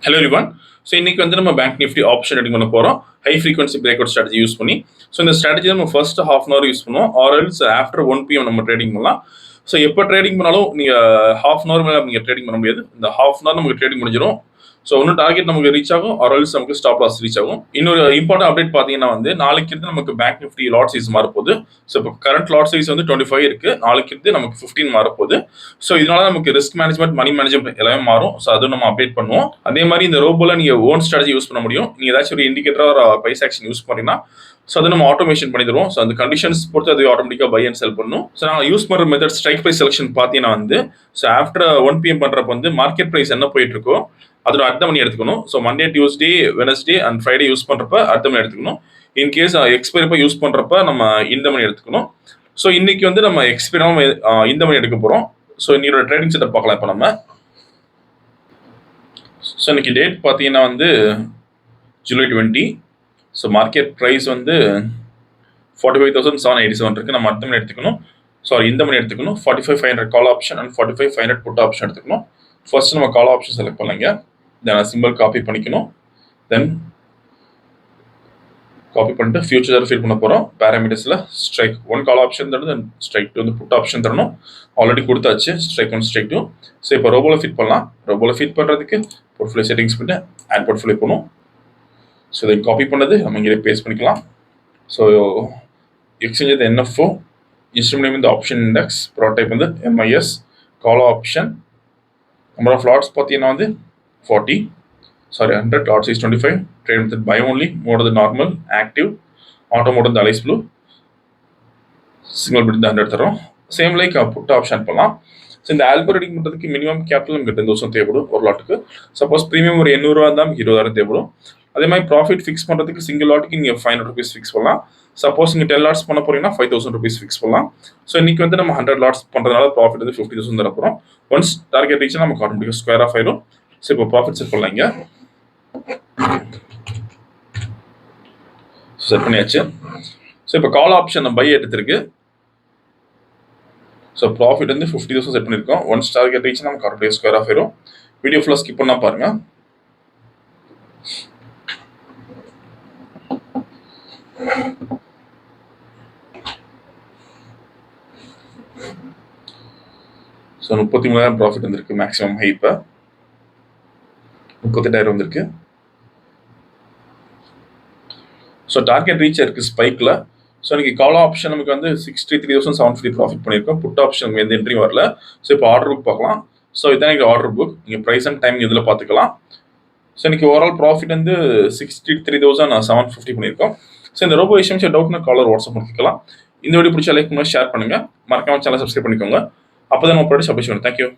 Hello everyone. So இன்னைக்கு வந்து நம்ம பேங்க் நிஃப்டி ஆப்ஷன் ரெடி பண்ண போகிறோம் high frequency break out strategy use பண்ணி. ஸோ இந்த ஸ்ட்ராட்டஜி நம்ம first half an hour use பண்ணுவோம் ஆர்எல்ஸ் ஆஃப்டர் 1 PM நம்ம ட்ரேடிங் பண்ணலாம். ஸோ எப்போ ட்ரேடிங் பண்ணாலும் நீங்கள் ஹாஃப் அன் அவர் மேலே நீங்கள் ட்ரேடிங் பண்ண முடியாது. இந்த ஹாஃப் அன் அவர் நமக்கு ட்ரேடிங் முடிஞ்சிடும். ஸோ ஒன்று டார்கெட் நமக்கு ரீச் ஆகும் ஆர்எல்ஸ் நமக்கு ஸ்டாப் லாஸ் ரீச் ஆகும். இன்னொரு இம்பார்ட்டன் அப்டேட் பார்த்தீங்கன்னா வந்து நாளைக்கு இருந்து நமக்கு பேங்க் நிஃப்டி லாட் சைஸ் மாறப்போகுது. ஸோ இப்போ கரண்ட் லாட் சைஸ் வந்து 25 இருக்கு, நாளைக்கு இருந்து நமக்கு 15 மாறப்போகுது. ஸோ இதனால நமக்கு ரிஸ்க் மேனேஜ்மெண்ட் மணி மேனேஜ்மெண்ட் எல்லாமே மாறும். ஸோ அதுவும் நம்ம அப்டேட் பண்ணுவோம். அதே மாதிரி இந்த ரோபோல நீங்கள் ஓன் ஸ்ட்ராட்டஜி யூஸ் பண்ண முடியும். நீங்கள் ஏதாச்சும் ஒரு இண்டிகேட்டர் ஒரு ப்ரைஸ் ஆக்ஷன் யூஸ் பண்ணீங்கன்னா ஸோ அதை நம்ம ஆட்டோமேஷன் பண்ணி தருவோம். ஸோ அந்த கண்டிஷன்ஸ் பொறுத்து அது ஆட்டோமேட்டிக்காக பை அண்ட் செல் பண்ணும். ஸோ நாங்கள் யூஸ் பண்ணுற மெத்தட் ஸ்ட்ரைக் ப்ரைஸ் செலக்ஷன் பார்த்தீங்கன்னா வந்து ஸோ ஆஃப்டர் 1 PM பண்ணுறப்ப வந்து மார்க்கெட் ப்ரைஸ் என்ன போயிட்டு இருக்கோ அதோட அடுத்த மணி எடுத்துக்கணும். So Monday, Tuesday, Wednesday and Friday use பண்ணுறப்ப அடுத்த மணி எடுத்துக்கணும். இன்கேஸ் எக்ஸ்பைரி யூஸ் பண்ணுறப்ப நம்ம இந்த மணி எடுத்துக்கணும். ஸோ இன்னைக்கு வந்து நம்ம எக்ஸ்பைரி இந்த மணி எடுக்க போகிறோம். ஸோ இன்னையோட ட்ரேடிங் செட்டப் பார்க்கலாம். இப்போ நம்ம ஸோ இன்னைக்கு டேட் பார்த்தீங்கன்னா வந்து ஜூலை 20. ஸோ மார்க்கெட் ப்ரைஸ் வந்து 45,787 இருக்குது. நம்ம அடுத்த மணி எடுத்துக்கணும். சாரி இந்த மணி எடுத்துக்கணும். 45,500 call option and 45,500 put option எடுத்துக்கணும். ஃபர்ஸ்ட் நம்ம கால் ஆப்ஷன் செலக்ட் பண்ணலைங்க. தென் சிம்பிள் காப்பி பண்ணிக்கணும். தென் காப்பி பண்ணிட்டு ஃபியூச்சர் ஃபீல் பண்ண போகிறோம். பேராமீட்டர்ஸில் ஸ்ட்ரைக் 1 கால் ஆப்ஷன் தரணும். தென் ஸ்ட்ரைக் 2 வந்து புட் ஆப்ஷன் தரணும். ஆல்ரெடி கொடுத்தாச்சு ஸ்ட்ரைக் 1 ஸ்ட்ரைக் 2. ஸோ இப்போ ரோபோவில் ஃபிட் பண்ணலாம். ரோபோவில் ஃபிட் பண்ணுறதுக்கு போர்ட்ஃபோலியோ செட்டிங்ஸ் பண்ணிட்டு ஆட் போர்ட்ஃபோலியோ போகணும். ஸோ இதை காப்பி பண்ணது நம்ம இங்கே பேஸ்ட் பண்ணிக்கலாம். ஸோ எக்ஸ்சேஞ்ச் வந்து NFO, இன்ஸ்ட்ருமெண்ட் நேம் வந்து ஆப்ஷன் இண்டெக்ஸ், ப்ராடக்ட் வந்து MIS, call option, number of lots பார்த்தீங்கன்னா வந்து 40, sorry 100, lot size 25, trade method buy only, mode வந்து நார்மல், ஆக்டிவ், ஆட்டோ மோட் வந்து அலைஸ் ப்ளூ, சிங்கிள் பிட் வந்து 100 தரும். சேம் லைக் புட் ஆப்ஷன் பண்ணலாம். So இந்த ஆல்கோ ரெடி பண்ணுறதுக்கு மினிமம் கேபிட்டல் நமக்கு 10,000 தேவைப்படும் ஒரு லாட்டுக்கு. சப்போஸ் ப்ரீமியம் ஒரு 800 இருந்தால் 20,000 தேவைப்படும். அதே மாதிரி ப்ராஃபிட் ஃபிக்ஸ் பண்ணுறதுக்கு சிங்கிள் லாட்டுக்கு நீங்கள் 500 rupees ஃபிக்ஸ் பண்ணலாம். சப்போஸ் நீங்கள் 10 லாட்ஸ் பண்ண போறீங்கன்னா 5,000 rupees ஃபிக்ஸ் பண்ணலாம். ஸோ இன்னைக்கு வந்து நம்ம 100 லாட்ஸ் பண்ணுறதுனால ப்ராஃபிட் வந்து 50,000 தர போகிறோம். ஒன்ஸ் டார்கெட் ரீச் நமக்கு ஆட்டோமேட்டிக்காக ஸ்கொயர் ஆஃப் ஆயிடும். ஸோ இப்போ ப்ராஃபிட் செட் பண்ணலாம். இங்கே செட் பண்ணியாச்சு. ஸோ இப்போ கால் ஆப்ஷன் பை எடுத்திருக்கு. ஸோ ப்ராஃபிட் வந்து 50,000 செட் பண்ணியிருக்கோம். ஒன்ஸ் டார்கெட் ரீச் நமக்கு ஆட்டோமேட்டிக்காக ஸ்கொயர் ஆஃப் ஆயிடும். வீடியோ ஃபுல்லாக ஸ்கிப் பண்ணால் பாருங்க. ஸோ 33,000 ப்ராஃபிட் வந்திருக்கு. மேக்ஸிமம் ஹை இப்போ 38,000 வந்திருக்கு. ஸோ டார்கெட் ரீச் இருக்குது ஸ்பைக்கில். ஸோ இன்னைக்கு கால் ஆப்ஷன் நமக்கு வந்து 63,750 ப்ராஃபிட் பண்ணியிருக்கோம். புட் ஆப்ஷன் எந்த என்ட்ரி வரல. ஸோ இப்போ ஆர்டர் புக் பார்க்கலாம். ஸோ இதான் எனக்கு ஆர்டர் புக். நீங்கள் ப்ரைஸ் அண்ட் டைம் இதில் பார்த்துக்கலாம். ஸோ இன்னைக்கு ஓவரால் ப்ராஃபிட் வந்து 63,750 பண்ணியிருக்கோம். ஸோ இந்த ரோபோ விஷயம் டவுட்னா காலர் வாட்ஸ்அப் பண்ணிக்கலாம். இந்த வீடியோ பிடிச்சா லைக் பண்ணுங்க, ஷேர் பண்ணுங்க, மறக்காம சேனல் சப்ஸ்கிரைப் பண்ணிக்கோங்க. அப்போ தான் நம்ம ப்ராடக்ட் சப்மிட் பண்ணுவோம். தேங்க்யூ.